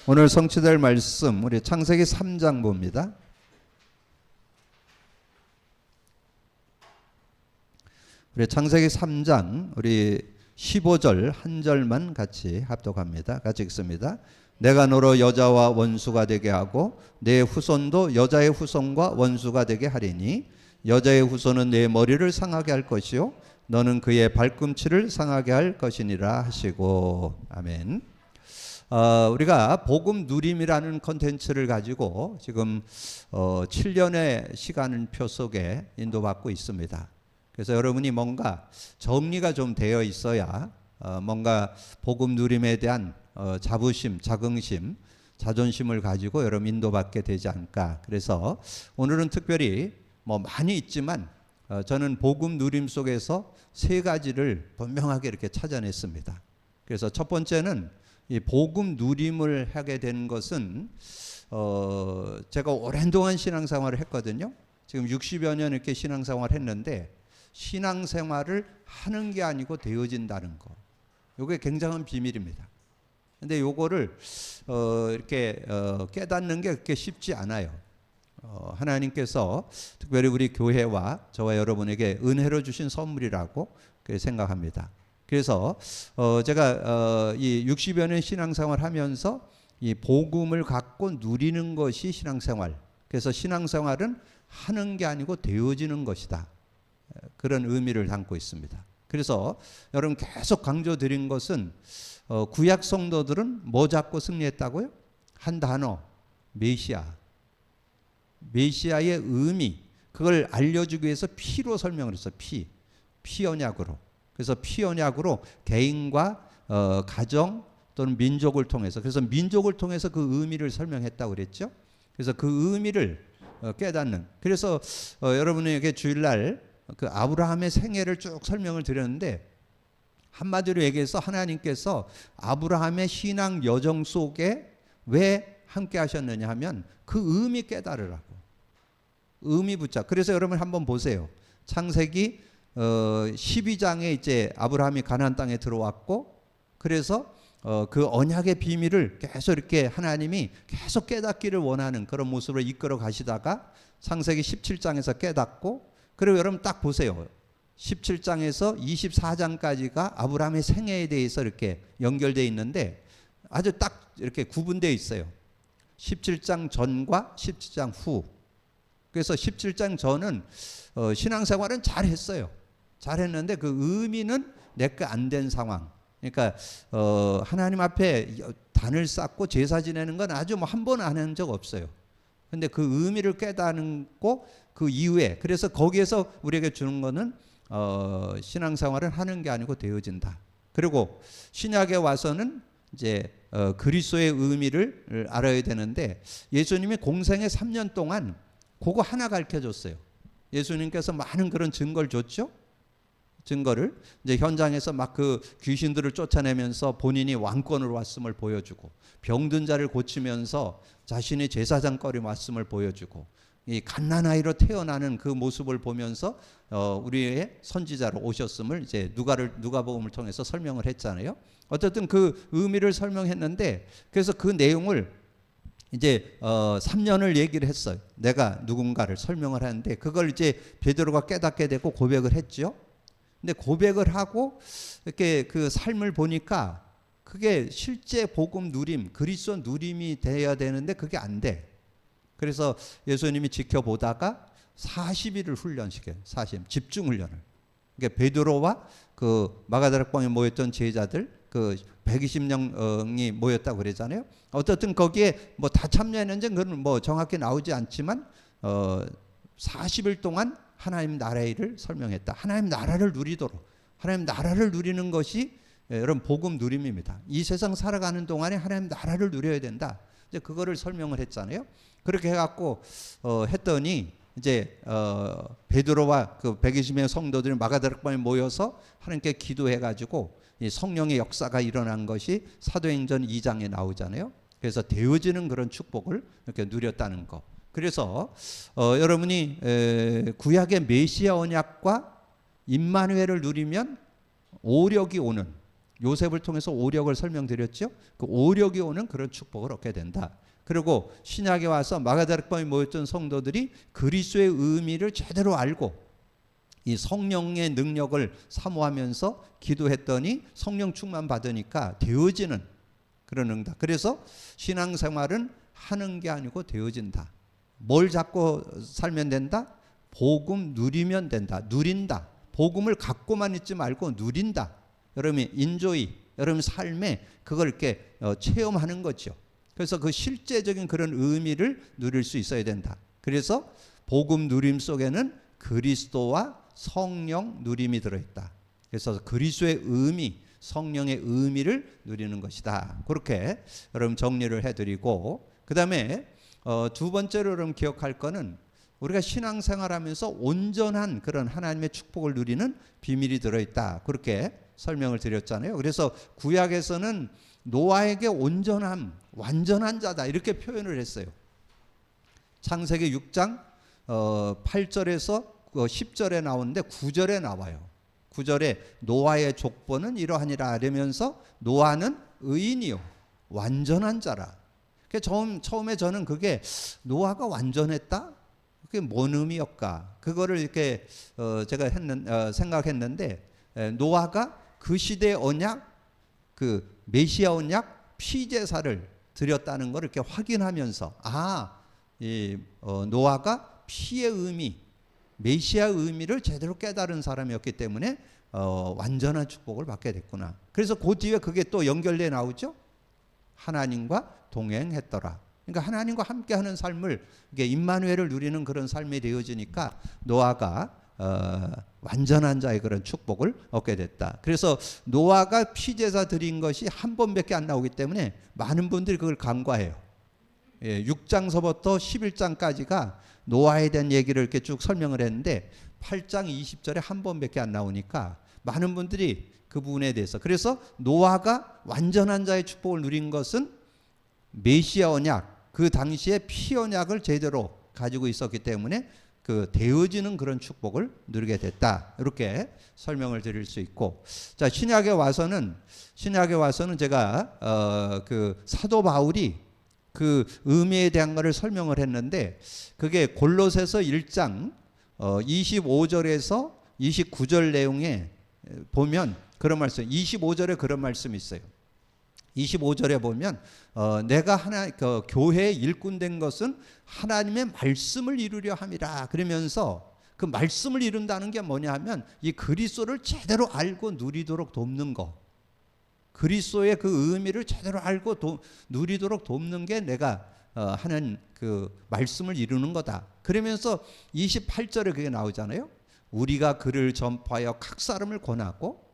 오늘 성취될 말씀 우리 창세기 3장 봅니다. 우리 창세기 3장 우리 15절 한 절만 같이 합독합니다. 같이 읽습니다. 내가 너로 여자와 원수가 되게 하고 내 후손도 여자의 후손과 원수가 되게 하리니 여자의 후손은 내 머리를 상하게 할 것이요 너는 그의 발꿈치를 상하게 할 것이니라 하시고. 아멘. 우리가 복음 누림이라는 컨텐츠를 가지고 지금 7년의 시간표 속에 인도받고 있습니다. 그래서 여러분이 뭔가 정리가 좀 되어 있어야 뭔가 복음 누림에 대한 자부심, 자긍심, 자존심을 가지고 여러분 인도받게 되지 않을까. 그래서 오늘은 특별히 많이 있지만 저는 복음 누림 속에서 세 가지를 분명하게 이렇게 찾아냈습니다. 그래서 첫 번째는 이 복음 누림을 하게 된 것은 제가 오랜 동안 신앙생활을 했거든요. 지금 60여 년 이렇게 신앙생활을 했는데 신앙생활을 하는 게 아니고 되어진다는 거. 이게 굉장한 비밀입니다. 근데 요거를 이렇게 깨닫는 게 그렇게 쉽지 않아요. 하나님께서 특별히 우리 교회와 저와 여러분에게 은혜로 주신 선물이라고 생각합니다. 그래서 제가 이 60여 년 신앙생활 하면서 이 복음을 갖고 누리는 것이 신앙생활. 그래서 신앙생활은 하는 게 아니고 되어지는 것이다. 그런 의미를 담고 있습니다. 그래서 여러분 계속 강조드린 것은 구약 성도들은 뭐 잡고 승리했다고요? 한 단어, 메시아. 메시아의 의미, 그걸 알려주기 위해서 피로 설명을 했어요. 피 언약으로. 그래서 피 언약으로 개인과 가정 또는 민족을 통해서, 그래서 민족을 통해서 그 의미를 설명했다고 그랬죠. 그래서 그 의미를 깨닫는. 그래서 여러분에게 주일날 그 아브라함의 생애를 쭉 설명을 드렸는데, 한마디로 얘기해서 하나님께서 아브라함의 신앙 여정 속에 왜 함께 하셨느냐 하면 그 의미 깨달으라고. 의미 붙잡. 그래서 여러분 한번 보세요. 창세기 12장에 이제 아브라함이 가나안 땅에 들어왔고, 그래서 그 언약의 비밀을 계속 이렇게 하나님이 계속 깨닫기를 원하는 그런 모습으로 이끌어 가시다가 창세기 17장에서 깨닫고, 그리고 여러분 딱 보세요. 17장에서 24장까지가 아브라함의 생애에 대해서 이렇게 연결되어 있는데 아주 딱 이렇게 구분되어 있어요. 17장 전과 17장 후. 그래서 17장 전은 신앙생활은 잘했어요. 잘했는데 그 의미는 내가 안 된 상황. 그러니까 하나님 앞에 단을 쌓고 제사 지내는 건 아주 한 번 안 한 적 없어요. 근데 그 의미를 깨닫고 그 이후에, 그래서 거기에서 우리에게 주는 거는 신앙생활은 하는 게 아니고 되어진다. 그리고 신약에 와서는 이제 그리스도의 의미를 알아야 되는데, 예수님이 공생의 3년 동안 그거 하나 가르쳐줬어요. 예수님께서 많은 그런 증거를 줬죠. 증거를 이제 현장에서 막 그 귀신들을 쫓아내면서 본인이 왕권으로 왔음을 보여주고, 병든 자를 고치면서 자신의 제사장거리 왔음을 보여주고, 이 갓난아이로 태어나는 그 모습을 보면서 우리의 선지자로 오셨음을 이제 누가복음을 통해서 설명을 했잖아요. 어쨌든 그 의미를 설명했는데, 그래서 그 내용을 이제 3년을 얘기를 했어요. 내가 누군가를 설명을 하는데 그걸 이제 베드로가 깨닫게 되고 고백을 했죠. 근데 고백을 하고 이렇게 그 삶을 보니까 그게 실제 복음 누림, 그리스도 누림이 돼야 되는데 그게 안 돼. 그래서 예수님이 지켜보다가 40일을 훈련시켜요. 집중 훈련을. 그러니까 베드로와 그 마가다락방에 모였던 제자들 그 120명이 모였다고 그러잖아요. 어쨌든 거기에 다 참여했는지 그건 정확히 나오지 않지만 40일 동안 하나님 나라의 일을 설명했다. 하나님 나라를 누리도록. 하나님 나라를 누리는 것이 여러분 복음 누림입니다. 이 세상 살아가는 동안에 하나님 나라를 누려야 된다. 이제 그거를 설명을 했잖아요. 그렇게 해갖고 했더니 이제 베드로와 그 120명의 성도들이 마가다락방에 모여서 하나님께 기도해가지고 이 성령의 역사가 일어난 것이 사도행전 2장에 나오잖아요. 그래서 되어지는 그런 축복을 이렇게 누렸다는 거. 그래서 여러분이 구약의 메시아 언약과 임마누엘을 누리면 오력이 오는, 요셉을 통해서 오력을 설명드렸죠. 그 오력이 오는 그런 축복을 얻게 된다. 그리고 신약에 와서 마가다락방에 모였던 성도들이 그리스도의 의미를 제대로 알고 이 성령의 능력을 사모하면서 기도했더니 성령 충만 받으니까 되어지는 그런 응답. 그래서 신앙생활은 하는 게 아니고 되어진다. 뭘 잡고 살면 된다? 복음 누리면 된다. 누린다. 복음을 갖고만 있지 말고 누린다. 여러분이 인조이, 여러분 삶에 그걸 이렇게 체험하는 거죠. 그래서 그 실제적인 그런 의미를 누릴 수 있어야 된다. 그래서 복음 누림 속에는 그리스도와 성령 누림이 들어있다. 그래서 그리스도의 의미, 성령의 의미를 누리는 것이다. 그렇게 여러분 정리를 해드리고, 그 다음에 두 번째로 여러분 기억할 거는 우리가 신앙생활하면서 온전한 그런 하나님의 축복을 누리는 비밀이 들어있다. 그렇게 설명을 드렸잖아요. 그래서 구약에서는 노아에게 온전함, 완전한 자다 이렇게 표현을 했어요. 창세기 6장 8절에서 10절에 나오는데 9절에 나와요. 9절에 노아의 족보는 이러하니라 이러면서 노아는 의인이요 완전한 자라. 처음에 저는 그게 노아가 완전했다? 그게 뭔 의미였까? 그거를 이렇게 제가 생각했는데 노아가 그 시대의 언약, 그 메시아 언약 피제사를 드렸다는 걸 이렇게 확인하면서 노아가 피의 의미, 메시아의 의미를 제대로 깨달은 사람이었기 때문에 완전한 축복을 받게 됐구나. 그래서 그 뒤에 그게 또 연결돼 나오죠. 하나님과 동행했더라. 그러니까 하나님과 함께하는 삶을, 이게 임마누엘을 누리는 그런 삶이 되어지니까 노아가 완전한 자의 그런 축복을 얻게 됐다. 그래서 노아가 피제사 드린 것이 한 번밖에 안 나오기 때문에 많은 분들이 그걸 간과해요. 6장서부터 11장까지가 노아에 대한 얘기를 이렇게 쭉 설명을 했는데 8장 20절에 한 번밖에 안 나오니까 많은 분들이 그 부분에 대해서, 그래서 노아가 완전한 자의 축복을 누린 것은 메시아 언약, 그 당시에 피 언약을 제대로 가지고 있었기 때문에 그 되어지는 그런 축복을 누리게 됐다. 이렇게 설명을 드릴 수 있고, 자 신약에 와서는 제가 그 사도 바울이 그 의미에 대한 것을 설명을 했는데, 그게 골로새서 1장 25절에서 29절 내용에 보면 그런 말씀, 25절에 그런 말씀이 있어요. 25절에 보면 내가 교회의 일꾼 된 것은 하나님의 말씀을 이루려 함이라. 그러면서 그 말씀을 이룬다는 게 뭐냐 하면 이 그리스도를 제대로 알고 누리도록 돕는 거, 그리스도의 그 의미를 제대로 알고 누리도록 돕는 게 내가 하는 그 말씀을 이루는 거다. 그러면서 28절에 그게 나오잖아요. 우리가 그를 전파하여 각 사람을 권하고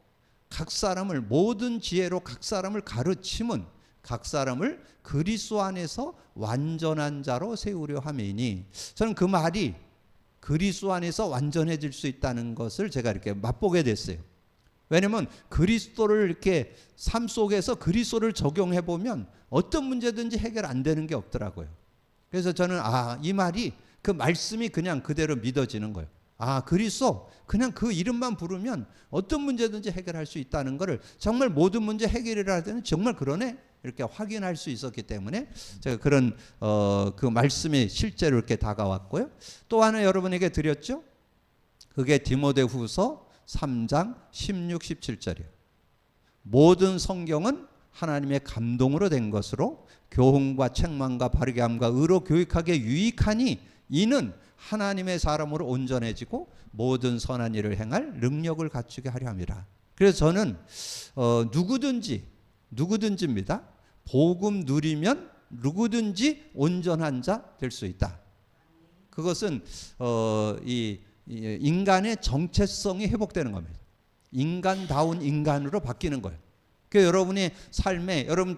각 사람을 모든 지혜로 각 사람을 가르침은 각 사람을 그리스도 안에서 완전한 자로 세우려 함이니, 저는 그 말이 그리스도 안에서 완전해질 수 있다는 것을 제가 이렇게 맛보게 됐어요. 왜냐하면 그리스도를 이렇게 삶 속에서 그리스도를 적용해 보면 어떤 문제든지 해결 안 되는 게 없더라고요. 그래서 저는 이 말이, 그 말씀이 그냥 그대로 믿어지는 거예요. 그리스도 그냥 그 이름만 부르면 어떤 문제든지 해결할 수 있다는 것을, 정말 모든 문제 해결이라 할 때는 정말 그러네 이렇게 확인할 수 있었기 때문에 제가 그런 그 말씀이 실제로 이렇게 다가왔고요. 또 하나 여러분에게 드렸죠. 그게 디모데후서 3장 16, 17절이에요. 모든 성경은 하나님의 감동으로 된 것으로 교훈과 책망과 바르게 함과 의로 교육하기에 유익하니 이는 하나님의 사람으로 온전해지고 모든 선한 일을 행할 능력을 갖추게 하려 함이라. 그래서 저는 누구든지입니다. 복음 누리면 누구든지 온전한 자 될 수 있다. 그것은 이 인간의 정체성이 회복되는 겁니다. 인간다운 인간으로 바뀌는 거예요. 그 여러분의 삶에 여러분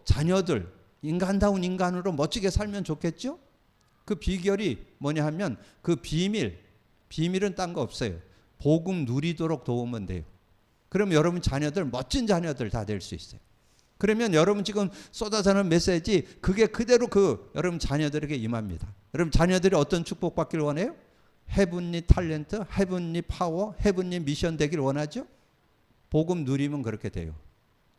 자녀들 인간다운 인간으로 멋지게 살면 좋겠죠? 그 비결이 뭐냐 하면 그 비밀은 딴 거 없어요. 복음 누리도록 도우면 돼요. 그러면 여러분 자녀들 멋진 자녀들 다 될 수 있어요. 그러면 여러분 지금 쏟아지는 메시지 그게 그대로 여러분 자녀들에게 임합니다. 여러분 자녀들이 어떤 축복받길 원해요? 헤븐리 탤런트, 헤븐리 파워, 헤븐리 미션 되길 원하죠? 복음 누리면 그렇게 돼요.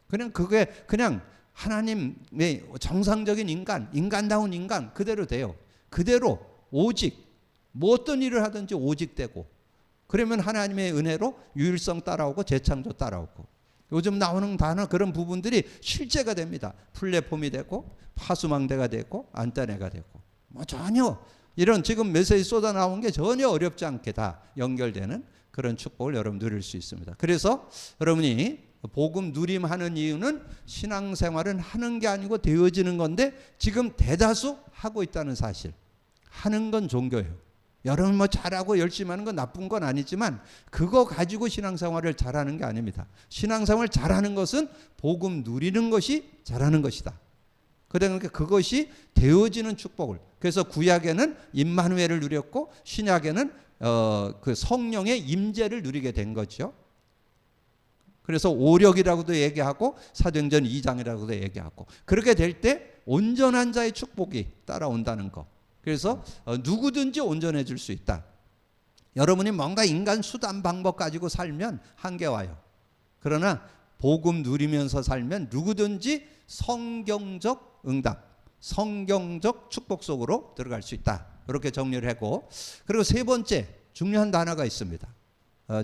그냥 그게 그냥 하나님의 정상적인 인간다운 인간 그대로 돼요. 그대로 오직 뭐 어떤 일을 하든지 오직 되고, 그러면 하나님의 은혜로 유일성 따라오고 재창조 따라오고, 요즘 나오는 단어 그런 부분들이 실제가 됩니다. 플랫폼이 되고 파수망대가 되고 안단회가 되고, 뭐 전혀 이런 지금 메시지 쏟아 나온 게 전혀 어렵지 않게 다 연결되는 그런 축복을 여러분 누릴 수 있습니다. 그래서 여러분이 복음 누림하는 이유는 신앙생활은 하는 게 아니고 되어지는 건데, 지금 대다수 하고 있다는 사실. 하는 건 종교예요. 여러분 뭐 잘하고 열심히 하는 건 나쁜 건 아니지만 그거 가지고 신앙생활을 잘하는 게 아닙니다. 신앙생활 잘하는 것은 복음 누리는 것이 잘하는 것이다. 그러니까 그것이 되어지는 축복을. 그래서 구약에는 임마누엘을 누렸고 신약에는 그 성령의 임재를 누리게 된 거죠. 그래서 오력이라고도 얘기하고 사도행전 2장이라고도 얘기하고, 그렇게 될 때 온전한 자의 축복이 따라온다는 거. 그래서 누구든지 온전해질 수 있다. 여러분이 뭔가 인간 수단 방법 가지고 살면 한계 와요. 그러나 복음 누리면서 살면 누구든지 성경적 응답, 성경적 축복 속으로 들어갈 수 있다. 이렇게 정리를 하고, 그리고 세 번째 중요한 단어가 있습니다.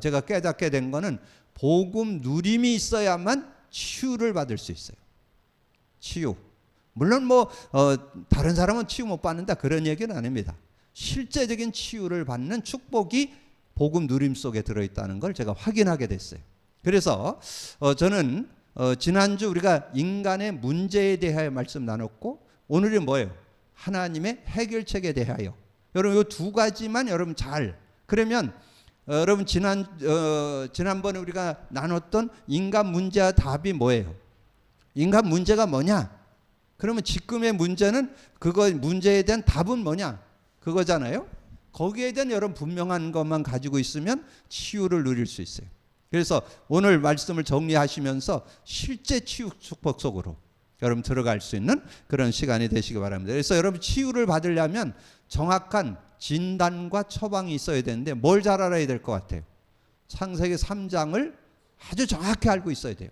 제가 깨닫게 된 거는 복음 누림이 있어야만 치유를 받을 수 있어요. 치유. 물론 뭐 다른 사람은 치유 못 받는다 그런 얘기는 아닙니다. 실제적인 치유를 받는 축복이 복음 누림 속에 들어있다는 걸 제가 확인하게 됐어요. 그래서 저는 지난주 우리가 인간의 문제에 대하여 말씀 나눴고, 오늘은 뭐예요? 하나님의 해결책에 대하여. 여러분 이 두 가지만 여러분 잘, 그러면 여러분 지난번에 우리가 나눴던 인간 문제와 답이 뭐예요? 인간 문제가 뭐냐? 그러면 지금의 문제는 그거 문제에 대한 답은 뭐냐? 그거잖아요. 거기에 대한 여러분 분명한 것만 가지고 있으면 치유를 누릴 수 있어요. 그래서 오늘 말씀을 정리하시면서 실제 치유 축복 속으로 여러분 들어갈 수 있는 그런 시간이 되시기 바랍니다. 그래서 여러분 치유를 받으려면 정확한 진단과 처방이 있어야 되는데 뭘 잘 알아야 될 것 같아요? 창세기 3장을 아주 정확히 알고 있어야 돼요.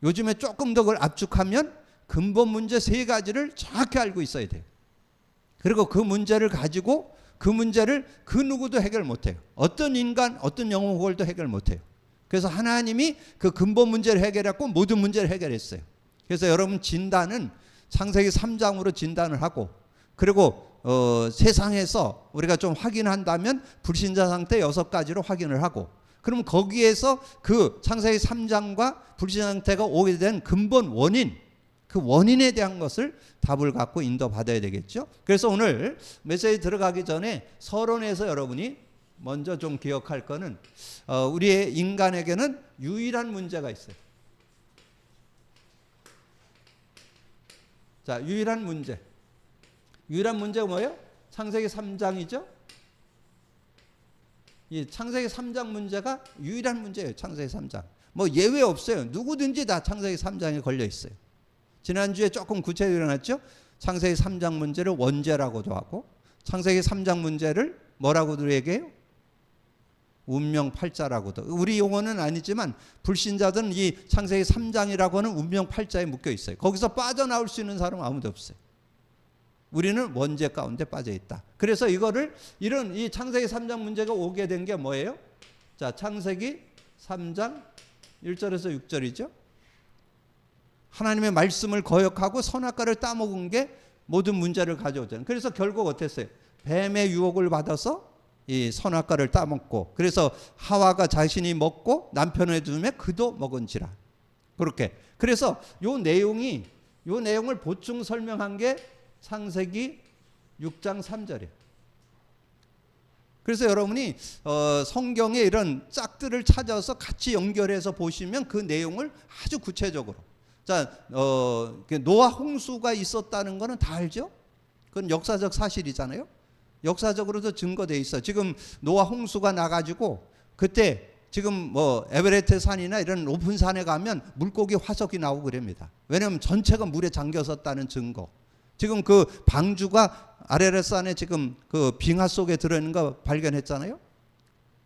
요즘에 조금 더 그걸 압축하면 근본 문제 세 가지를 정확히 알고 있어야 돼요. 그리고 그 문제를 가지고 그 문제를 그 누구도 해결 못해요. 어떤 인간, 어떤 영혼 호걸도 해결 못해요. 그래서 하나님이 그 근본 문제를 해결했고 모든 문제를 해결했어요. 그래서 여러분 진단은 창세기 3장으로 진단을 하고, 그리고 세상에서 우리가 좀 확인한다면 불신자 상태 6가지로 확인을 하고, 그럼 거기에서 그 창세기 3장과 불신자 상태가 오게 된 근본 원인, 그 원인에 대한 것을 답을 갖고 인도받아야 되겠죠. 그래서 오늘 메시지 들어가기 전에 서론에서 여러분이 먼저 좀 기억할 거는 우리의 인간에게는 유일한 문제가 있어요. 자, 유일한 문제. 유일한 문제가 뭐예요? 창세기 3장이죠. 이 창세기 3장 문제가 유일한 문제예요. 창세기 3장. 뭐 예외 없어요. 누구든지 다 창세기 3장에 걸려 있어요. 지난주에 조금 구체적으로 나왔죠. 창세기 3장 문제를 원죄라고도 하고, 창세기 3장 문제를 뭐라고도 얘기해요? 운명팔자라고도. 우리 용어는 아니지만 불신자들은 이 창세기 3장이라고 하는 운명팔자에 묶여 있어요. 거기서 빠져나올 수 있는 사람은 아무도 없어요. 우리는 원죄 가운데 빠져 있다. 그래서 이거를 이런 이 창세기 3장 문제가 오게 된 게 뭐예요? 자, 창세기 3장 1절에서 6절이죠. 하나님의 말씀을 거역하고 선악과를 따먹은 게 모든 문제를 가져오잖아요. 그래서 결국 어땠어요? 뱀의 유혹을 받아서 이 선악과를 따먹고, 그래서 하와가 자신이 먹고 남편을 두매 그도 먹은지라. 그렇게. 그래서 요 내용을 보충 설명한 게 창세기 6장 3절이에요. 그래서 여러분이 성경에 이런 짝들을 찾아서 같이 연결해서 보시면 그 내용을 아주 구체적으로. 자, 노아 홍수가 있었다는 거는 다 알죠? 그건 역사적 사실이잖아요. 역사적으로도 증거돼 있어. 지금 노아 홍수가 나가지고 그때 지금 뭐 에베레스트 산이나 이런 높은 산에 가면 물고기 화석이 나오고 그럽니다. 왜냐하면 전체가 물에 잠겼었다는 증거. 지금 그 방주가 아레레스 산에 지금 그 빙하 속에 들어있는 거 발견했잖아요.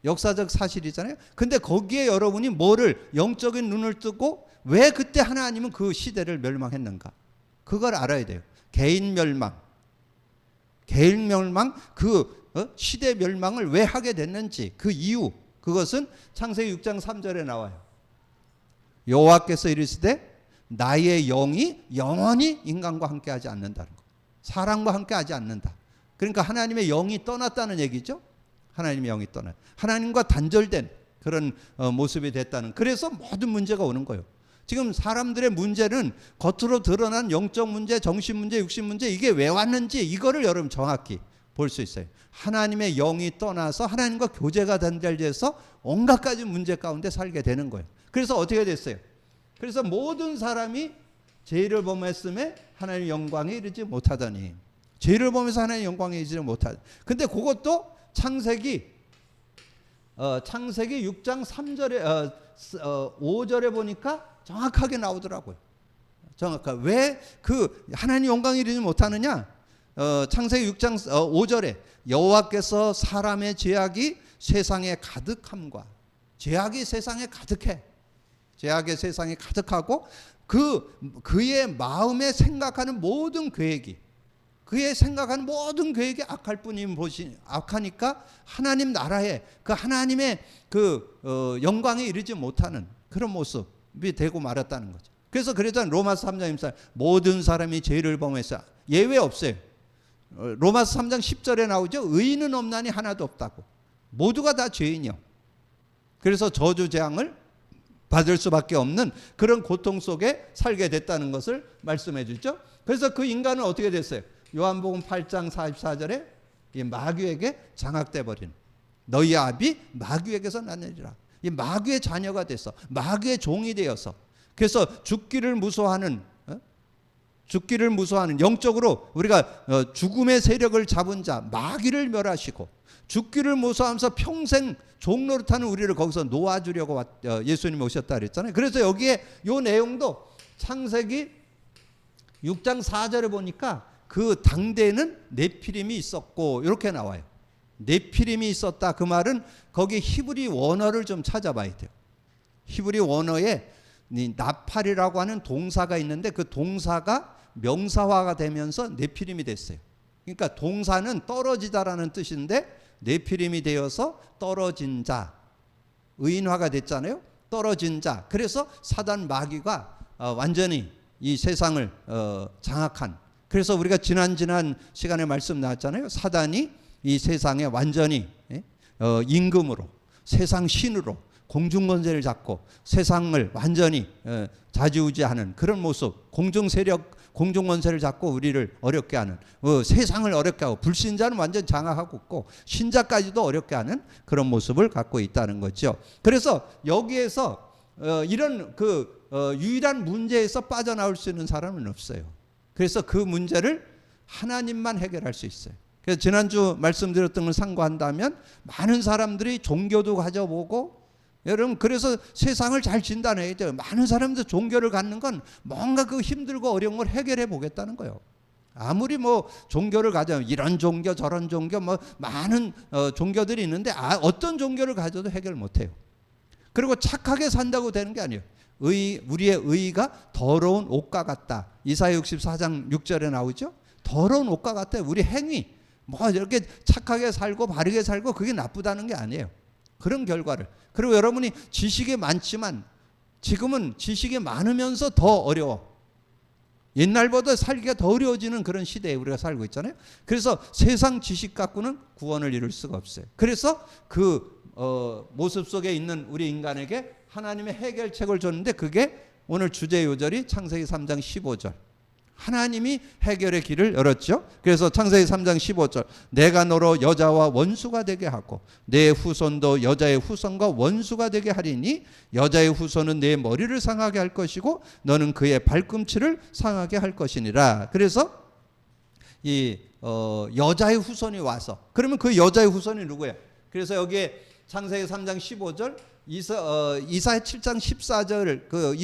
역사적 사실이잖아요. 근데 거기에 여러분이 뭐를 영적인 눈을 뜨고 왜 그때 하나님은 그 시대를 멸망했는가? 그걸 알아야 돼요. 개인 멸망 그 시대 멸망을 왜 하게 됐는지 그 이유, 그것은 창세기 6장 3절에 나와요. 여호와께서 이르시되 나의 영이 영원히 인간과 함께하지 않는다는 거. 사람과 함께하지 않는다. 그러니까 하나님의 영이 떠났다는 얘기죠. 하나님의 영이 떠나 하나님과 단절된 그런 모습이 됐다는. 그래서 모든 문제가 오는 거예요. 지금 사람들의 문제는 겉으로 드러난 영적 문제, 정신 문제, 육신 문제, 이게 왜 왔는지 이거를 여러분 정확히 볼 수 있어요. 하나님의 영이 떠나서 하나님과 교제가 단절돼서 온갖 가지 문제 가운데 살게 되는 거예요. 그래서 어떻게 됐어요? 그래서 모든 사람이 죄를 범했음에 하나님의 영광에 이르지 못하더니, 죄를 범해서 하나님의 영광에 이르지 못하더니. 근데 그것도 창세기 6장 3절에 5절에 보니까 정확하게 나오더라고요. 정확하게. 왜 그 하나님 영광에 이르지 못하느냐? 창세기 6장 5절에 여호와께서 사람의 죄악이 세상에 가득함과, 죄악이 세상에 가득해. 죄악의 세상에 가득하고 그의 마음에 생각하는 모든 계획이, 그의 생각하는 모든 계획이 악할 뿐임 보시, 악하니까 하나님 나라에 그 하나님의 그 영광에 이르지 못하는 그런 모습이 되고 말았다는 거죠. 그래서 로마서 3장 24절 모든 사람이 죄를 범해서, 예외 없어요. 로마서 3장 10절에 나오죠. 의인은 없나니 하나도 없다고. 모두가 다 죄인이요. 그래서 저주 재앙을 받을 수밖에 없는 그런 고통 속에 살게 됐다는 것을 말씀해 주죠. 그래서 그 인간은 어떻게 됐어요? 요한복음 8장 44절에 이 마귀에게 장악돼 버린, 너희 아비 마귀에게서 났느니라. 이 마귀의 자녀가 돼서, 마귀의 종이 되어서, 그래서 죽기를 무서워하는 영적으로 우리가 죽음의 세력을 잡은 자 마귀를 멸하시고, 죽기를 무서워하면서 평생 종노릇하는 우리를 거기서 놓아주려고 예수님이 오셨다 그랬잖아요. 그래서 여기에 이 내용도 창세기 6장 4절에 보니까 그 당대에는 네피림이 있었고 이렇게 나와요. 네피림이 있었다. 그 말은 거기 히브리 원어를 좀 찾아봐야 돼요. 히브리 원어에 나팔이라고 하는 동사가 있는데 그 동사가 명사화가 되면서 네피림이 됐어요. 그러니까 동사는 떨어지다라는 뜻인데 네피림이 되어서 떨어진 자, 의인화가 됐잖아요. 떨어진 자. 그래서 사단 마귀가 완전히 이 세상을 장악한. 그래서 우리가 지난 시간에 말씀 나왔잖아요. 사단이 이 세상에 완전히 임금으로, 세상 신으로 공중권세를 잡고 세상을 완전히 좌지우지하는 그런 모습, 공중권세를 잡고 우리를 어렵게 하는, 세상을 어렵게 하고, 불신자는 완전 장악하고 있고 신자까지도 어렵게 하는 그런 모습을 갖고 있다는 거죠. 그래서 여기에서 이런 유일한 문제에서 빠져나올 수 있는 사람은 없어요. 그래서 그 문제를 하나님만 해결할 수 있어요. 그래서 지난주 말씀드렸던 걸 상고한다면 많은 사람들이 종교도 가져보고, 여러분 그래서 세상을 잘 진단해야 돼요. 많은 사람들 종교를 갖는 건 뭔가 그 힘들고 어려운 걸 해결해 보겠다는 거예요. 아무리 뭐 종교를 가져, 이런 종교 저런 종교 뭐 많은 종교들이 있는데 어떤 종교를 가져도 해결 못해요. 그리고 착하게 산다고 되는 게 아니에요. 우리의 의의가 더러운 옷과 같다. 이사야 64장 6절에 나오죠. 더러운 옷과 같아요. 우리 행위 뭐 이렇게 착하게 살고 바르게 살고 그게 나쁘다는 게 아니에요. 그런 결과를. 그리고 여러분이 지식이 많지만 지금은 지식이 많으면서 더 어려워. 옛날보다 살기가 더 어려워지는 그런 시대에 우리가 살고 있잖아요. 그래서 세상 지식 갖고는 구원을 이룰 수가 없어요. 그래서 그 모습 속에 있는 우리 인간에게 하나님의 해결책을 줬는데, 그게 오늘 주제 요절이 창세기 3장 15절. 하나님이 해결의 길을 열었죠. 그래서 창세기 3장 15절 내가 너로 여자와 원수가 되게 하고 내 후손도 여자의 후손과 원수가 되게 하리니 여자의 후손은 내 머리를 상하게 할 것이고 너는 그의 발꿈치를 상하게 할 것이니라. 그래서 이 여자의 후손이 와서, 그러면 그 여자의 후손이 누구예요? 그래서 여기에 창세기 3장 15절 이사야 7장 14절 그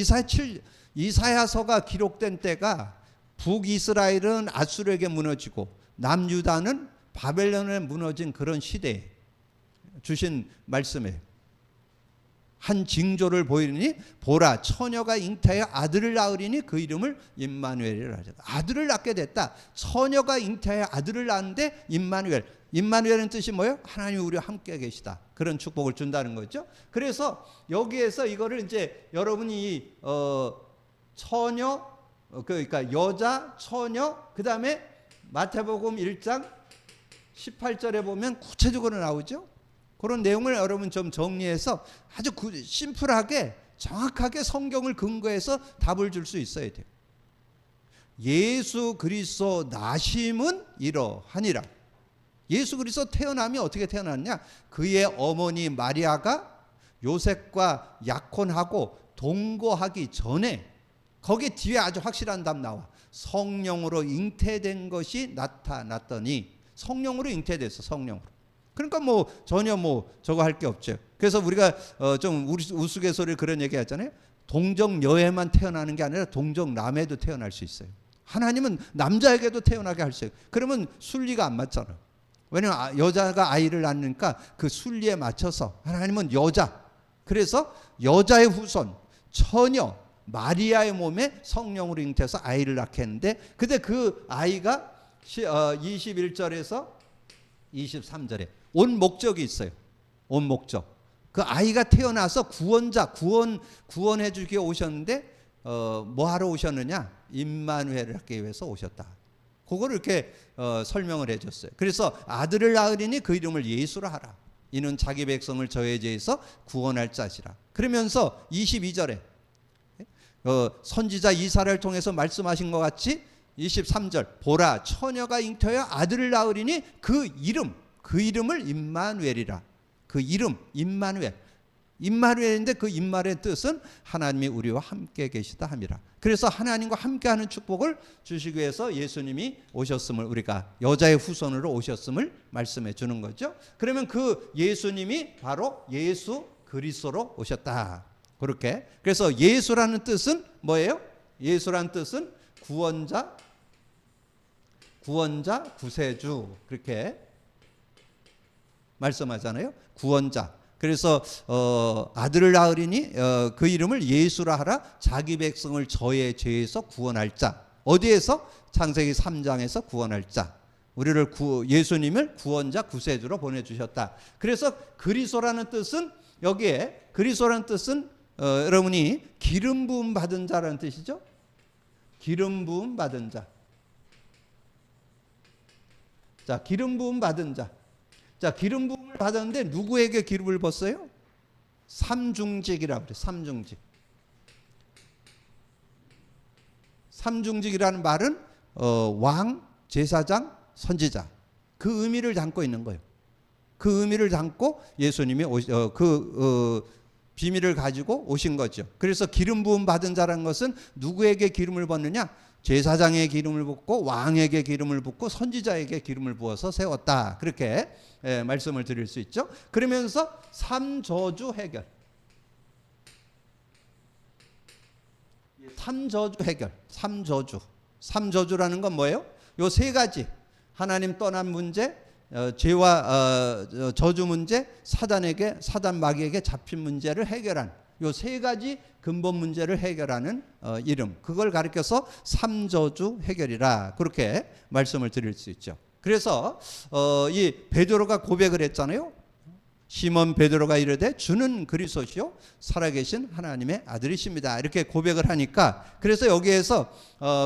이사야서가 기록된 때가 북이스라엘은 아수르에게 무너지고 남유다는 바벨론에 무너진 그런 시대에, 주신 말씀이에요. 한 징조를 보이니 보라 처녀가 잉태하여 아들을 낳으리니 그 이름을 임마누엘이라 하죠. 아들을 낳게 됐다. 처녀가 잉태하여 아들을 낳았는데 임마누엘. 임마누엘은 뜻이 뭐예요? 하나님이 우리와 함께 계시다. 그런 축복을 준다는 거죠. 그래서 여기에서 이거를 이제 여러분이 처녀 그러니까 여자 처녀 그다음에 마태복음 1장 18절에 보면 구체적으로 나오죠. 그런 내용을 여러분 좀 정리해서 아주 심플하게 정확하게 성경을 근거해서 답을 줄 수 있어야 돼요. 예수 그리스도 나심은 이러하니라. 예수 그리스도 태어남이 어떻게 태어났냐? 그의 어머니 마리아가 요셉과 약혼하고 동거하기 전에 거기 뒤에 아주 확실한 답 나와. 성령으로 잉태된 것이 나타났더니 성령으로 잉태됐어. 성령으로. 그러니까 뭐 전혀 뭐 저거 할 게 없죠. 그래서 우리가 좀 우스갯소리를 그런 얘기 하잖아요. 동정녀에만 태어나는 게 아니라 동정남에도 태어날 수 있어요. 하나님은 남자에게도 태어나게 할 수 있어요. 그러면 순리가 안 맞잖아. 왜냐하면 여자가 아이를 낳으니까 그 순리에 맞춰서 하나님은 여자, 그래서 여자의 후손 처녀 마리아의 몸에 성령으로 잉태해서 아이를 낳게 했는데, 근데 그 아이가 21절에서 23절에 온 목적이 있어요. 온 목적. 그 아이가 태어나서 구원자 구원해 주기에 오셨는데 뭐 하러 오셨느냐? 임마누엘을 하기 위해서 오셨다. 그거를 이렇게 설명을 해줬어요. 그래서 아들을 낳으리니 그 이름을 예수라 하라. 이는 자기 백성을 저의 죄에서 구원할 자시라. 그러면서 22절에 선지자 이사야를 통해서 말씀하신 것 같이 23절 보라 처녀가 잉태하여 아들을 낳으리니 그 이름을 임마누엘이라. 그 이름 임마누엘. 임마누엘인데 그 임마누엘의 뜻은 하나님이 우리와 함께 계시다 함이라. 그래서 하나님과 함께하는 축복을 주시기 위해서 예수님이 오셨음을, 우리가 여자의 후손으로 오셨음을 말씀해 주는 거죠. 그러면 그 예수님이 바로 예수 그리스도로 오셨다. 그렇게. 그래서 예수라는 뜻은 뭐예요? 예수라는 뜻은 구원자, 구세주, 그렇게 말씀하잖아요. 구원자. 그래서 아들을 낳으리니 그 이름을 예수라 하라. 자기 백성을 저의 죄에서 구원할 자. 어디에서? 창세기 3장에서 구원할 자. 우리를 예수님을 구원자, 구세주로 보내주셨다. 그래서 그리스도라는 뜻은, 여기에 그리스도라는 뜻은 여러분이 기름 부음 받은 자라는 뜻이죠. 기름 부음 받은 자. 자, 기름 부음 받은 자. 자, 기름 부음을 받았는데 누구에게 기름을 붓어요? 삼중직이라고 그래요. 삼중직. 삼중직이라는 말은 왕, 제사장, 선지자. 그 의미를 담고 있는 거예요. 그 의미를 담고 예수님이 비밀을 가지고 오신 거죠. 그래서 기름 부음 받은 자라는 것은 누구에게 기름을 붓느냐? 제사장에게 기름을 붓고 왕에게 기름을 붓고 선지자에게 기름을 부어서 세웠다. 그렇게 말씀을 드릴 수 있죠. 그러면서 삼저주 해결. 삼저주 해결. 삼저주라는 건 뭐예요? 요 세 가지. 하나님 떠난 문제, 죄와 저주 문제, 사단 마귀에게 잡힌 문제를 해결한 요 세 가지 근본 문제를 해결하는 이름, 그걸 가리켜서 삼저주 해결이라, 그렇게 말씀을 드릴 수 있죠. 그래서 이 베드로가 고백을 했잖아요. 시몬 베드로가 이르되 주는 그리스도시요 살아계신 하나님의 아들이십니다. 이렇게 고백을 하니까, 그래서 여기에서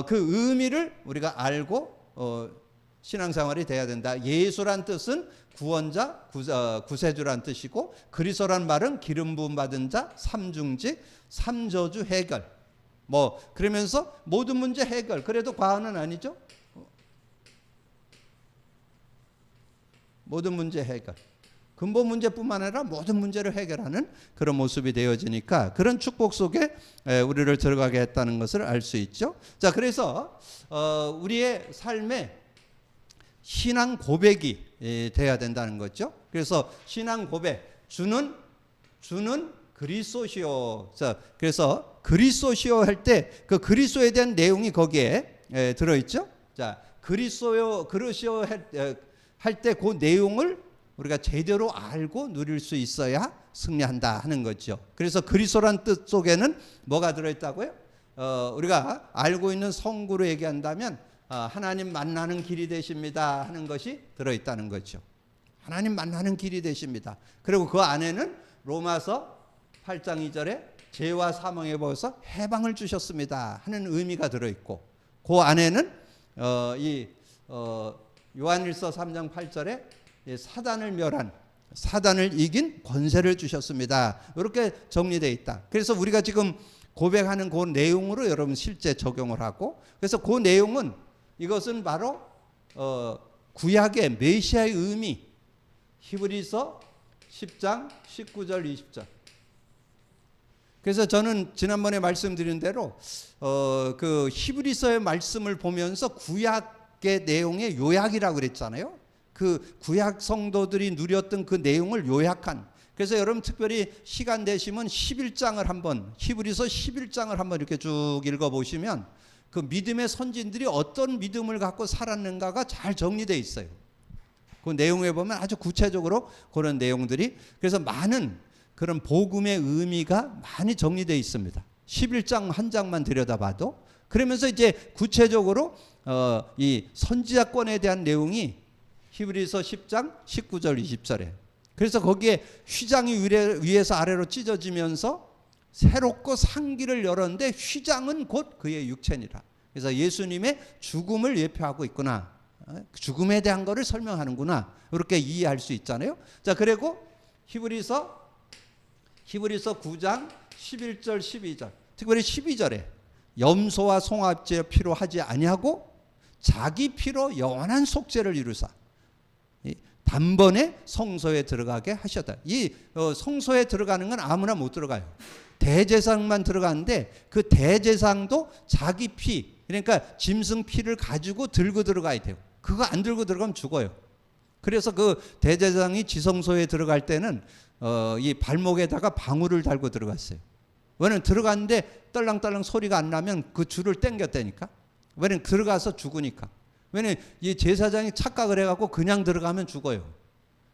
그 의미를 우리가 알고 신앙생활이 돼야 된다. 예수란 뜻은 구원자, 구세주란 뜻이고, 그리스도란 말은 기름 부음 받은 자, 삼중직, 삼저주 해결. 뭐 그러면서 모든 문제 해결. 그래도 과언은 아니죠. 모든 문제 해결. 근본 문제뿐만 아니라 모든 문제를 해결하는 그런 모습이 되어지니까, 그런 축복 속에 우리를 들어가게 했다는 것을 알 수 있죠. 자, 그래서 우리의 삶에 신앙 고백이 돼야 된다는 거죠. 그래서 신앙 고백, 주는 그리스도시요. 자, 그래서 그리스도시요 할 때 그 그리스도에 대한 내용이 거기에 들어 있죠. 자, 그리스도요, 그리스도요 할 때 그 내용을 우리가 제대로 알고 누릴 수 있어야 승리한다 하는 거죠. 그래서 그리스도란 뜻 속에는 뭐가 들어있다고요? 우리가 알고 있는 성구로 얘기한다면 하나님 만나는 길이 되십니다 하는 것이 들어있다는 거죠. 하나님 만나는 길이 되십니다. 그리고 그 안에는 로마서 8장 2절에 죄와 사망에 벌써 해방을 주셨습니다 하는 의미가 들어있고, 그 안에는 요한일서 3장 8절에 사단을 멸한, 사단을 이긴 권세를 주셨습니다. 이렇게 정리되어 있다. 그래서 우리가 지금 고백하는 그 내용으로 여러분 실제 적용을 하고, 그래서 그 내용은 이것은 바로 구약의 메시아의 의미, 히브리서 10장 19절 20절. 그래서 저는 지난번에 말씀드린 대로 그 히브리서의 말씀을 보면서 구약의 내용의 요약이라고 그랬잖아요. 그 구약 성도들이 누렸던 그 내용을 요약한. 그래서 여러분 특별히 시간 되시면 11장을 한번, 히브리서 11장을 한번 이렇게 쭉 읽어보시면 그 믿음의 선진들이 어떤 믿음을 갖고 살았는가가 잘 정리되어 있어요. 그 내용에 보면 아주 구체적으로 그런 내용들이, 그래서 많은 그런 복음의 의미가 많이 정리되어 있습니다. 11장 한 장만 들여다봐도. 그러면서 이제 구체적으로 이 선지자권에 대한 내용이 히브리서 10장 19절 20절에, 그래서 거기에 휘장이 위에서 아래로 찢어지면서 새롭고 산 길을 열었는데 휘장은 곧 그의 육체니라. 그래서 예수님의 죽음을 예표하고 있구나, 죽음에 대한 것을 설명하는구나, 이렇게 이해할 수 있잖아요. 자, 그리고 히브리서 9장 11절 12절, 특별히 12절에 염소와 송아지의 피로 하지 아니하고 자기 피로 영원한 속죄를 이루사 단번에 성소에 들어가게 하셨다. 이 성소에 들어가는 건 아무나 못 들어가요. 대제사장만 들어가는데 그 대제사장도 자기 피, 그러니까 짐승 피를 가지고 들고 들어가야 돼요. 그거 안 들고 들어가면 죽어요. 그래서 그 대제사장이 지성소에 들어갈 때는 이 발목에다가 방울을 달고 들어갔어요. 왜냐면 들어갔는데 떨랑떨랑 소리가 안 나면 그 줄을 당겼다니까. 왜냐면 들어가서 죽으니까. 왜냐면 이 제사장이 착각을 해갖고 그냥 들어가면 죽어요.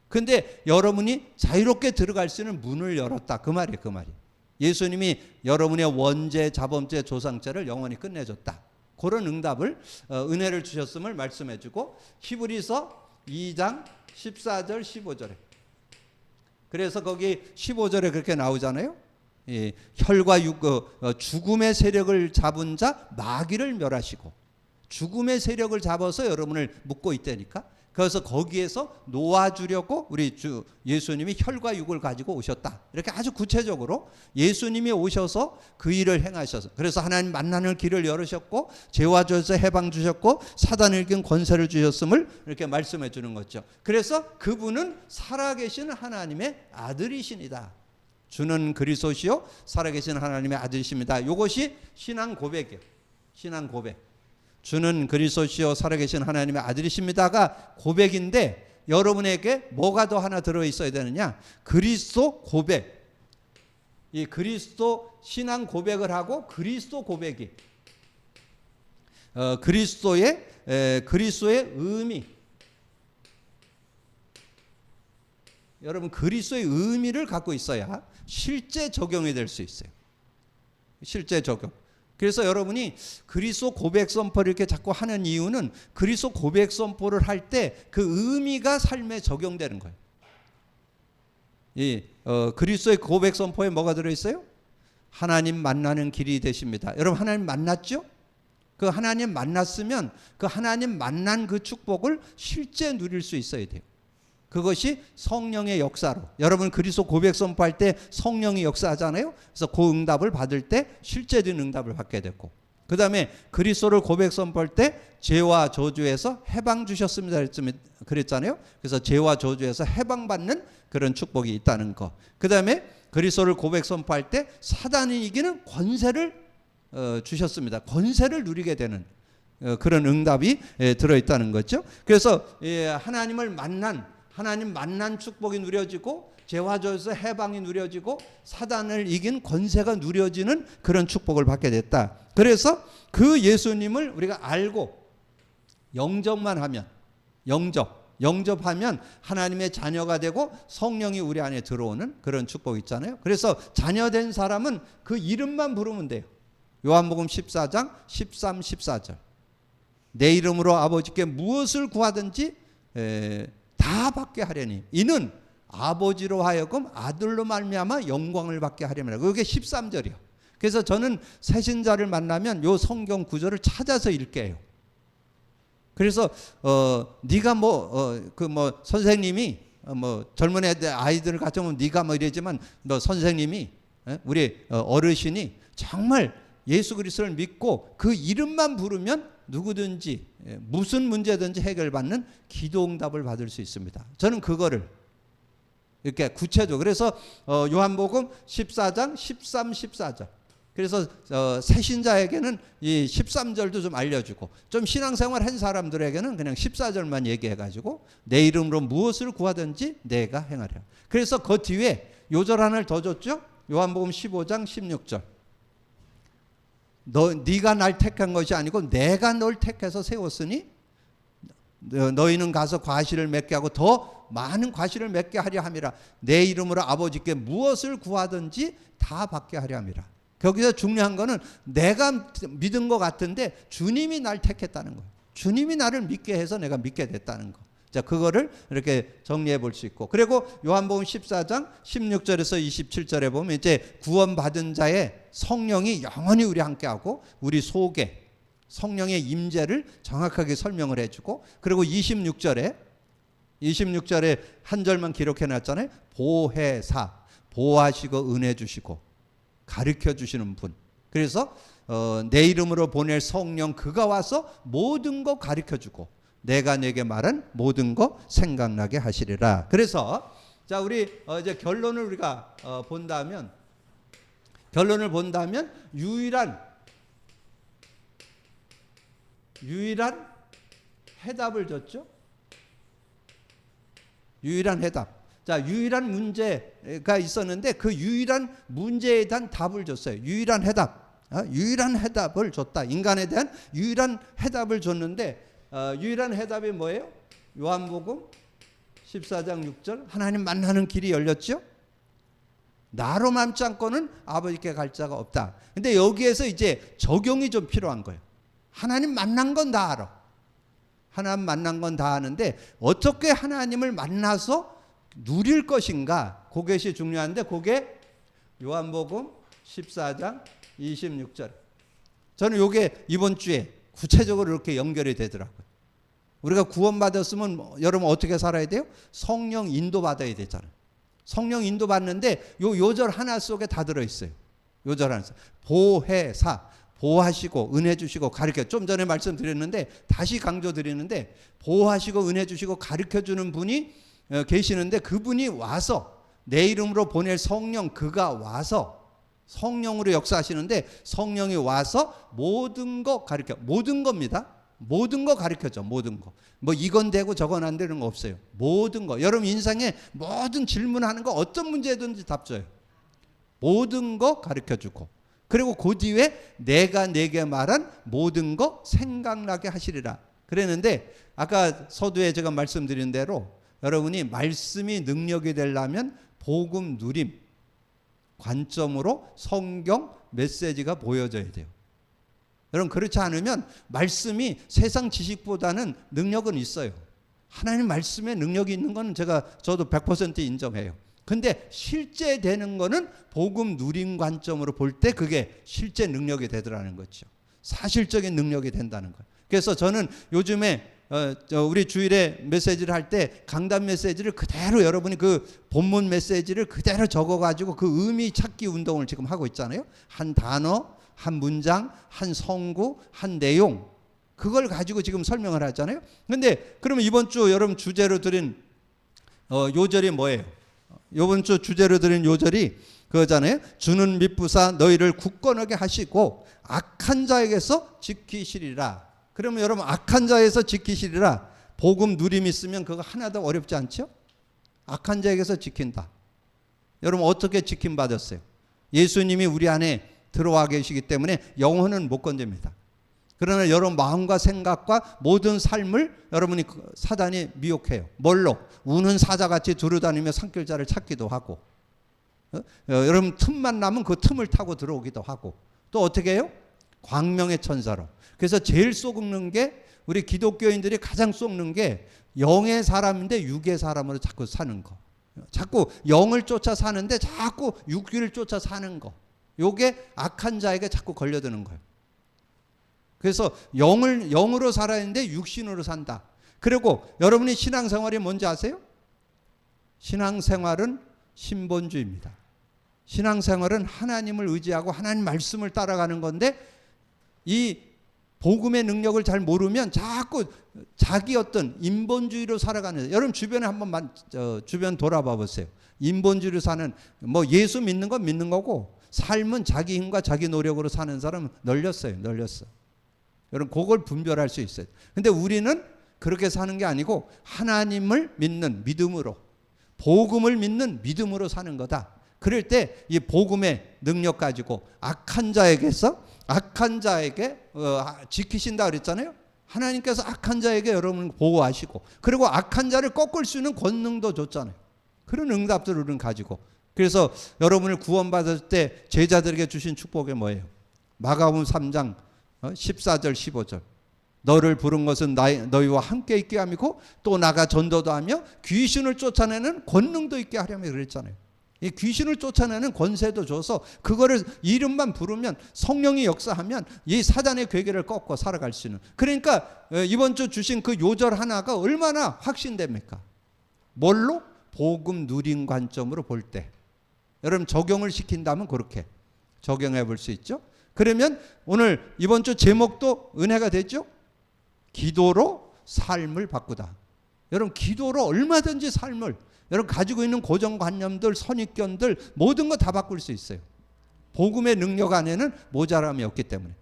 근데 여러분이 자유롭게 들어갈 수 있는 문을 열었다, 그 말이에요. 그 말이 예수님이 여러분의 원죄, 자범죄, 조상죄를 영원히 끝내줬다, 그런 응답을 은혜를 주셨음을 말씀해주고, 히브리서 2장 14절 15절에, 그래서 거기 15절에 그렇게 나오잖아요. 혈과 육, 죽음의 세력을 잡은 자 마귀를 멸하시고, 죽음의 세력을 잡아서 여러분을 묶고 있다니까. 그래서 거기에서 놓아주려고 우리 주 예수님이 혈과 육을 가지고 오셨다, 이렇게 아주 구체적으로 예수님이 오셔서 그 일을 행하셔서, 그래서 하나님 만나는 길을 열으셨고 죄와 죄에서 해방 주셨고 사단을 이긴 권세를 주셨음을 이렇게 말씀해 주는 거죠. 그래서 그분은 살아계신 하나님의 아들이십니다. 주는 그리스도시요 살아계신 하나님의 아들이십니다. 이것이 신앙 고백이에요. 신앙 고백. 주는 그리스도시요 살아계신 하나님의 아들이십니다가 고백인데, 여러분에게 뭐가 더 하나 들어있어야 되느냐? 그리스도 고백. 이 그리스도 신앙 고백을 하고 그리스도 고백이 그리스도의 의미. 여러분 그리스도의 의미를 갖고 있어야 실제 적용이 될 수 있어요. 실제 적용. 그래서 여러분이 그리스도 고백 선포를 이렇게 자꾸 하는 이유는 그리스도 고백 선포를 할 때 그 의미가 삶에 적용되는 거예요. 이 그리스도의 고백 선포에 뭐가 들어있어요? 하나님 만나는 길이 되십니다. 여러분 하나님 만났죠? 그 하나님 만났으면 그 하나님 만난 그 축복을 실제 누릴 수 있어야 돼요. 그것이 성령의 역사로, 여러분 그리스도 고백 선포할 때 성령이 역사하잖아요. 그래서 그 응답을 받을 때 실제된 응답을 받게 됐고, 그 다음에 그리스도를 고백 선포할 때 죄와 저주에서 해방 주셨습니다 그랬잖아요. 그래서 죄와 저주에서 해방받는 그런 축복이 있다는 거. 그 다음에 그리스도를 고백 선포할 때 사단이 이기는 권세를 주셨습니다. 권세를 누리게 되는 그런 응답이 들어있다는 거죠. 그래서 하나님 만난 축복이 누려지고 죄와 저주에서 해방이 누려지고 사단을 이긴 권세가 누려지는 그런 축복을 받게 됐다. 그래서 그 예수님을 우리가 알고 영접만 하면, 영접, 영접하면 하나님의 자녀가 되고 성령이 우리 안에 들어오는 그런 축복 있잖아요. 그래서 자녀된 사람은 그 이름만 부르면 돼요. 요한복음 14장 13, 14절. 내 이름으로 아버지께 무엇을 구하든지 다 받게 하려니 이는 아버지로 하여금 아들로 말미암아 영광을 받게 하려니라. 그게 13절이요. 그래서 저는 새신자를 만나면 요 성경 구절을 찾아서 읽게요. 그래서 네가 선생님이 젊은 아이들 같으면 네가 이러지만 너 선생님이 우리 어르신이 정말 예수 그리스도를 믿고 그 이름만 부르면 누구든지 무슨 문제든지 해결받는 기도응답을 받을 수 있습니다. 저는 그거를 이렇게 구체적으로 그래서 요한복음 14장 13, 14절. 그래서 새신자에게는 이 13절도 좀 알려주고 좀 신앙생활 한 사람들에게는 그냥 14절만 얘기해가지고 내 이름으로 무엇을 구하든지 내가 행하리라. 그래서 그 뒤에 요절 하나를 더 줬죠. 요한복음 15장 16절. 네가 날 택한 것이 아니고 내가 널 택해서 세웠으니 너희는 가서 과실을 맺게 하고 더 많은 과실을 맺게 하려 함이라. 내 이름으로 아버지께 무엇을 구하든지 다 받게 하려 함이라. 거기서 중요한 거는 내가 믿은 것 같은데 주님이 날 택했다는 거예요. 주님이 나를 믿게 해서 내가 믿게 됐다는 거. 자, 그거를 이렇게 정리해 볼 수 있고. 그리고 요한복음 14장 16절에서 27절에 보면 이제 구원받은 자의 성령이 영원히 우리 함께하고 우리 속에 성령의 임재를 정확하게 설명을 해주고, 그리고 26절에 한 절만 기록해 놨잖아요. 보혜사, 보호하시고 은혜 주시고 가르쳐 주시는 분. 그래서 내 이름으로 보낼 성령 그가 와서 모든 거 가르쳐 주고 내가 내게 말한 모든 거 생각나게 하시리라. 그래서 자, 우리 이제 결론을 우리가 본다면 유일한 해답을 줬죠. 유일한 해답. 자, 유일한 문제가 있었는데 그 유일한 문제에 대한 답을 줬어요. 유일한 해답. 유일한 해답을 줬다. 인간에 대한 유일한 해답을 줬는데 유일한 해답이 뭐예요? 요한복음 14장 6절. 하나님 만나는 길이 열렸죠. 나로 맘지 않고는 아버지께 갈 자가 없다. 근데 여기에서 이제 적용이 좀 필요한 거예요. 하나님 만난 건 다 알아. 하나님 만난 건 다 아는데 어떻게 하나님을 만나서 누릴 것인가, 그것이 중요한데 그게 요한복음 14장 26절. 저는 이게 이번 주에 구체적으로 이렇게 연결이 되더라고요. 우리가 구원받았으면 여러분 어떻게 살아야 돼요? 성령 인도받아야 되잖아요. 성령 인도받는데 요 요절 하나 속에 다 들어있어요. 요절 하나. 보혜사, 보호하시고 은혜 주시고 가르쳐. 좀 전에 말씀드렸는데 다시 강조드리는데 보호하시고 은혜 주시고 가르쳐 주는 분이 계시는데 그분이 와서 내 이름으로 보낼 성령 그가 와서 성령으로 역사하시는데 성령이 와서 모든 거 가르쳐. 모든 겁니다. 모든 거 가르쳐줘. 모든 거. 뭐 이건 되고 저건 안 되는 거 없어요. 모든 거. 여러분 인생에 모든 질문하는 거 어떤 문제든지 답 줘요. 모든 거 가르쳐주고 그리고 그 뒤에 내가 내게 말한 모든 거 생각나게 하시리라. 그랬는데 아까 서두에 제가 말씀드린 대로 여러분이 말씀이 능력이 되려면 복음 누림 관점으로 성경 메시지가 보여져야 돼요. 여러분 그렇지 않으면 말씀이 세상 지식보다는 능력은 있어요. 하나님 말씀에 능력이 있는 건 저도 100% 인정해요. 근데 실제 되는 거는 복음 누림 관점으로 볼 때 그게 실제 능력이 되더라는 거죠. 사실적인 능력이 된다는 거예요. 그래서 저는 요즘에 우리 주일에 메시지를 할 때 강단 메시지를 그대로 여러분이 그 본문 메시지를 그대로 적어가지고 그 의미 찾기 운동을 지금 하고 있잖아요. 한 단어, 한 문장, 한 성구, 한 내용 그걸 가지고 지금 설명을 하잖아요. 그런데 그러면 이번 주 여러분 주제로 드린 요절이 뭐예요? 이번 주 주제로 드린 요절이 그거잖아요. 주는 미쁘사 너희를 굳건하게 하시고 악한 자에게서 지키시리라. 그러면 여러분 악한 자에서 지키시리라. 복음 누림 있으면 그거 하나도 어렵지 않죠? 악한 자에게서 지킨다. 여러분 어떻게 지킴 받았어요? 예수님이 우리 안에 들어와 계시기 때문에 영혼은 못 건집니다. 그러나 여러분 마음과 생각과 모든 삶을 여러분이 사단이 미혹해요. 뭘로? 우는 사자같이 두루다니며 산길자를 찾기도 하고, 여러분 틈만 나면 그 틈을 타고 들어오기도 하고, 또 어떻게 해요? 광명의 천사로. 그래서 제일 속는 게, 우리 기독교인들이 가장 속는 게 영의 사람인데 육의 사람으로 자꾸 사는 거. 자꾸 영을 쫓아 사는데 자꾸 육귀를 쫓아 사는 거. 요게 악한 자에게 자꾸 걸려드는 거예요. 그래서 영으로 살아야 하는데 육신으로 산다. 그리고 여러분이 신앙생활이 뭔지 아세요? 신앙생활은 신본주의입니다. 신앙생활은 하나님을 의지하고 하나님 말씀을 따라가는 건데, 이 복음의 능력을 잘 모르면 자꾸 자기 어떤 인본주의로 살아가는, 여러분 주변에 한번 주변 돌아봐 보세요. 인본주의로 사는, 뭐 예수 믿는 건 믿는 거고 삶은 자기 힘과 자기 노력으로 사는 사람은 널렸어요. 여러분 그걸 분별할 수 있어요. 근데 우리는 그렇게 사는 게 아니고 하나님을 믿는 믿음으로, 복음을 믿는 믿음으로 사는 거다. 그럴 때 이 복음의 능력 가지고 악한 자에게 지키신다 그랬잖아요. 하나님께서 악한 자에게 여러분 보호하시고, 그리고 악한 자를 꺾을 수 있는 권능도 줬잖아요. 그런 응답들을 우리는 가지고. 그래서 여러분을 구원받을 때 제자들에게 주신 축복이 뭐예요? 마가복음 3장 14절 15절. 너를 부른 것은 너희와 함께 있게 함이고 또 나가 전도도 하며 귀신을 쫓아내는 권능도 있게 하려며 그랬잖아요. 이 귀신을 쫓아내는 권세도 줘서 그거를 이름만 부르면, 성령이 역사하면 이 사단의 괴계를 꺾고 살아갈 수 있는. 그러니까 이번 주 주신 그 요절 하나가 얼마나 확신됩니까? 뭘로? 복음 누린 관점으로 볼 때. 여러분 적용을 시킨다면 그렇게 적용해 볼 수 있죠. 그러면 오늘 이번 주 제목도 은혜가 되죠. 기도로 삶을 바꾸다. 여러분 기도로 얼마든지 삶을, 여러분 가지고 있는 고정관념들, 선입견들 모든 거 다 바꿀 수 있어요. 복음의 능력 안에는 모자람이 없기 때문에,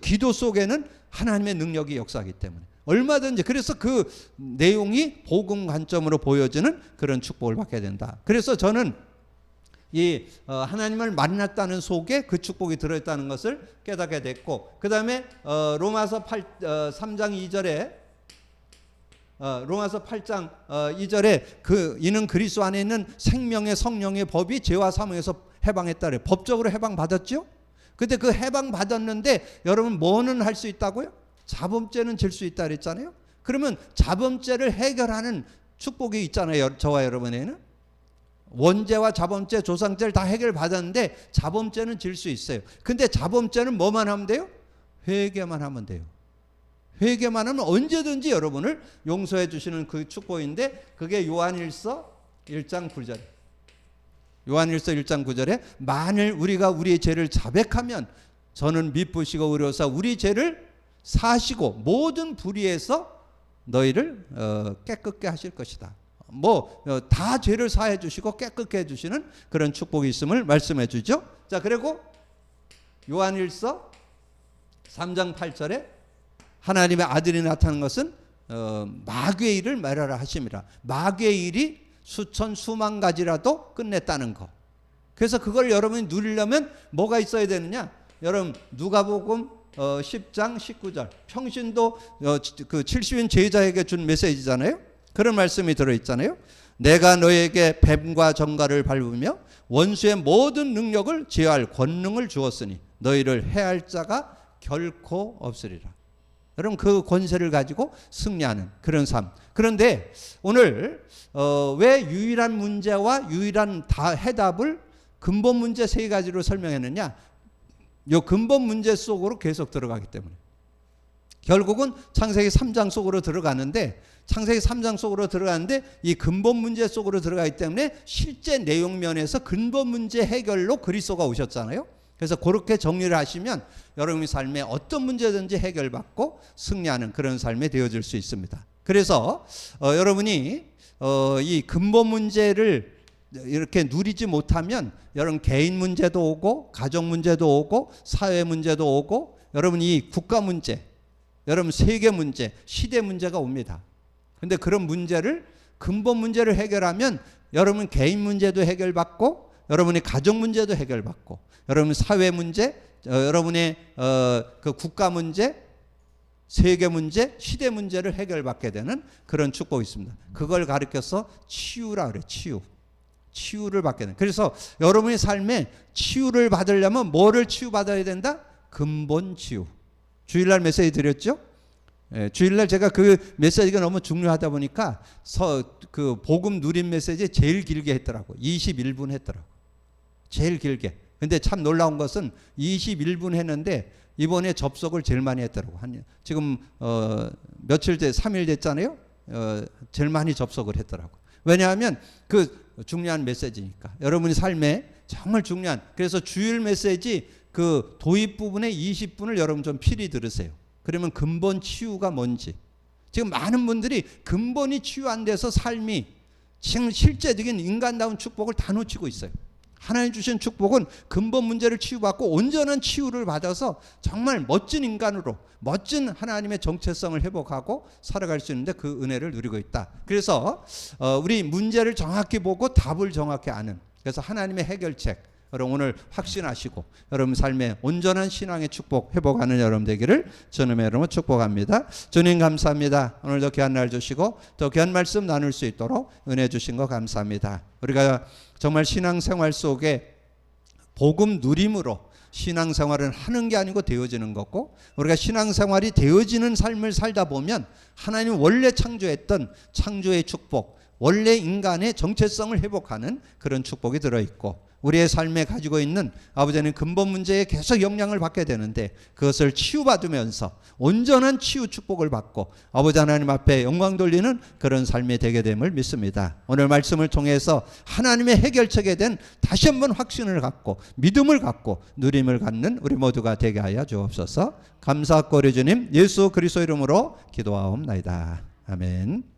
기도 속에는 하나님의 능력이 역사하기 때문에 얼마든지. 그래서 그 내용이 복음 관점으로 보여지는 그런 축복을 받게 된다. 그래서 저는 이 하나님을 만났다는 속에 그 축복이 들어있다는 것을 깨닫게 됐고, 그 다음에 로마서 3장 2절에 로마서 8장 2절에 이는 그리스도 안에 있는 생명의 성령의 법이 죄와 사망에서 해방했다 그래요. 법적으로 해방받았죠. 근데 그 해방받았는데 여러분 뭐는 할 수 있다고요? 자범죄는 질 수 있다 그랬잖아요. 그러면 자범죄를 해결하는 축복이 있잖아요. 저와 여러분에는 원죄와 자범죄, 조상죄를 다 해결받았는데 자범죄는 질 수 있어요. 근데 자범죄는 뭐만 하면 돼요? 회개만 하면 돼요. 회개만 하면 언제든지 여러분을 용서해 주시는 그 축복인데, 그게 요한일서 1장 9절. 요한일서 1장 9절에 만일 우리가 우리의 죄를 자백하면 저는 미쁘시고 의로우사 우리 죄를 사시고 모든 불의에서 너희를 깨끗게 하실 것이다. 다 죄를 사해 주시고 깨끗게 해 주시는 그런 축복이 있음을 말씀해 주죠. 자, 그리고 요한일서 3장 8절에 하나님의 아들이 나타난 것은 마귀의 일을 멸하라 하심이라. 마귀의 일이 수천 수만 가지라도 끝냈다는 거. 그래서 그걸 여러분이 누리려면 뭐가 있어야 되느냐? 여러분 누가복음 10장 19절. 평신도 그 70인 제자에게 준 메시지잖아요. 그런 말씀이 들어있잖아요. 내가 너에게 뱀과 정갈을 밟으며 원수의 모든 능력을 제어할 권능을 주었으니 너희를 해할 자가 결코 없으리라. 여러분 그 권세를 가지고 승리하는 그런 삶. 그런데 오늘 왜 유일한 문제와 유일한 해답을 근본 문제 3가지로 설명했느냐? 이 근본 문제 속으로 계속 들어가기 때문에 결국은 창세기 3장 속으로 들어가는데, 창세기 3장 속으로 들어가는데 이 근본 문제 속으로 들어가기 때문에 실제 내용 면에서 근본 문제 해결로 그리스도가 오셨잖아요. 그래서 그렇게 정리를 하시면 여러분의 삶에 어떤 문제든지 해결받고 승리하는 그런 삶이 되어질 수 있습니다. 그래서 여러분이 이 근본 문제를 이렇게 누리지 못하면 여러분 개인 문제도 오고 가정 문제도 오고 사회 문제도 오고 여러분 이 국가 문제, 여러분 세계 문제, 시대 문제가 옵니다. 그런데 그런 문제를, 근본 문제를 해결하면 여러분 개인 문제도 해결받고 여러분의 가정 문제도 해결받고 여러분 사회 문제, 여러분의 그 국가 문제, 세계 문제, 시대 문제를 해결받게 되는 그런 축복이 있습니다. 그걸 가르쳐서 치유라 그래요. 치유를 받게 되는. 그래서 여러분의 삶에 치유를 받으려면 뭐를 치유받아야 된다? 근본 치유. 주일날 메시지 드렸죠? 예, 주일날 제가 그 메시지가 너무 중요하다 보니까 그 복음 누린 메시지 제일 길게 했더라고. 21분 했더라고. 제일 길게. 근데 참 놀라운 것은 21분 했는데 이번에 접속을 제일 많이 했더라고. 지금 며칠 3일 됐잖아요. 제일 많이 접속을 했더라고. 왜냐하면 그 중요한 메시지니까. 여러분의 삶에 정말 중요한. 그래서 주일 메시지 그 도입 부분의 20분을 여러분 좀 필히 들으세요. 그러면 근본 치유가 뭔지. 지금 많은 분들이 근본이 치유 안 돼서 삶이 지금 실제적인 인간다운 축복을 다 놓치고 있어요. 하나님 주신 축복은 근본 문제를 치유받고 온전한 치유를 받아서 정말 멋진 인간으로 멋진 하나님의 정체성을 회복하고 살아갈 수 있는데 그 은혜를 누리고 있다. 그래서 우리 문제를 정확히 보고 답을 정확히 아는, 그래서 하나님의 해결책 여러분 오늘 확신하시고 여러분 삶에 온전한 신앙의 축복 회복하는 여러분 되기를 주님의 이름으로 축복합니다. 주님 감사합니다. 오늘도 귀한 날 주시고 또 귀한 말씀 나눌 수 있도록 은혜 주신 거 감사합니다. 우리가 정말 신앙생활 속에 복음 누림으로 신앙생활은 하는 게 아니고 되어지는 거고, 우리가 신앙생활이 되어지는 삶을 살다 보면 하나님 원래 창조했던 창조의 축복, 원래 인간의 정체성을 회복하는 그런 축복이 들어있고, 우리의 삶에 가지고 있는 아버지는 근본 문제에 계속 영향을 받게 되는데 그것을 치유받으면서 온전한 치유 축복을 받고 아버지 하나님 앞에 영광 돌리는 그런 삶이 되게 됨을 믿습니다. 오늘 말씀을 통해서 하나님의 해결책에 대한 다시 한번 확신을 갖고 믿음을 갖고 누림을 갖는 우리 모두가 되게 하여 주옵소서. 감사하고 우리 주님 예수 그리스도 이름으로 기도하옵나이다. 아멘.